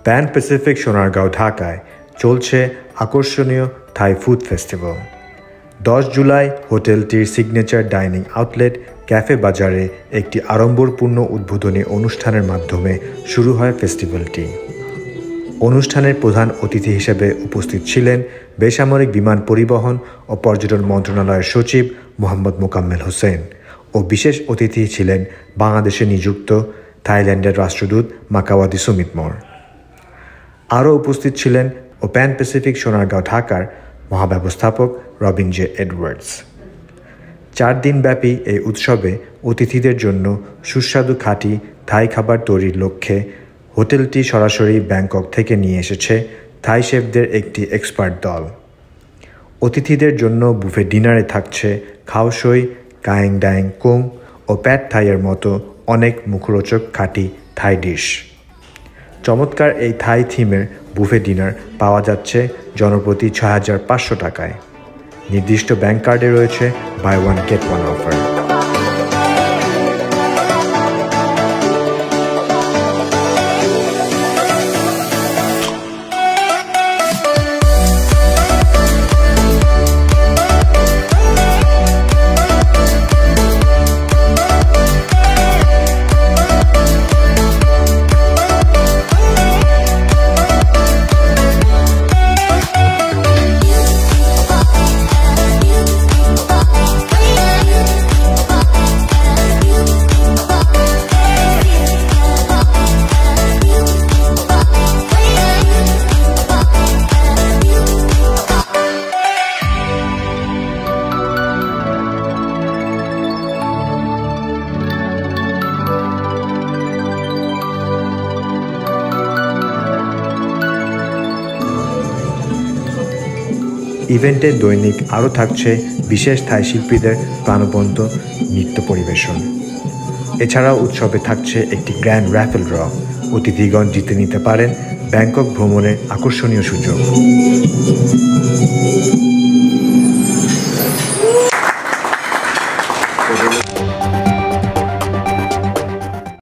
Pan Pacific Sonargaon ঢাকায় চলছে আকর্ষণীয় থাই ফুড ফেস্টিভ্যাল। 10 জুলাই হোটেলটির সিগনেচার ডাইনিং আউটলেট ক্যাফে বাজারে একটি আড়ম্বরপূর্ণ উদ্বোধনী অনুষ্ঠানের মাধ্যমে শুরু হয় ফেস্টিভ্যালটি। অনুষ্ঠানের প্রধান অতিথি হিসেবে উপস্থিত ছিলেন বেসামরিক বিমান পরিবহন ও পর্যটন মন্ত্রণালয়ের সচিব মোহাম্মদ মোকাম্মেল হোসেন ও বিশেষ অতিথি ছিলেন বাংলাদেশে নিযুক্ত থাইল্যান্ডের রাষ্ট্রদূত মাকাওয়াতি সুমিতমোর। আরও উপস্থিত ছিলেন প্যান প্যাসিফিক সোনারগাঁও ঢাকার মহাব্যবস্থাপক রবিন জে এডওয়ার্ডস। 4 দিনব্যাপী এই উৎসবে অতিথিদের জন্য সুস্বাদু খাঁটি থাই খাবার তৈরির লক্ষ্যে হোটেলটি সরাসরি ব্যাংকক থেকে নিয়ে এসেছে থাই শেফদের একটি এক্সপার্ট দল। অতিথিদের জন্য বুফে ডিনারে থাকছে খাও সই, কায়েং ডায়েং কুং ও প্যাড থাইয়ের মতো অনেক মুখরোচক খাঁটি থাই ডিশ। চমৎকার এই থাই থিমের বুফে ডিনার পাওয়া যাচ্ছে জনপ্রতি 6,500 টাকায়। নির্দিষ্ট ব্যাংক কার্ডে রয়েছে buy one get one offer. ইভেন্টে দৈনিক আরও থাকছে বিশেষ থাই শিল্পীদের প্রাণবন্ত নৃত্য পরিবেশন। এছাড়াও উৎসবে থাকছে একটি গ্র্যান্ড র্যাফেল ড্র। অতিথিগণ জিতে নিতে পারেন ব্যাংকক ভ্রমণের আকর্ষণীয় সুযোগ।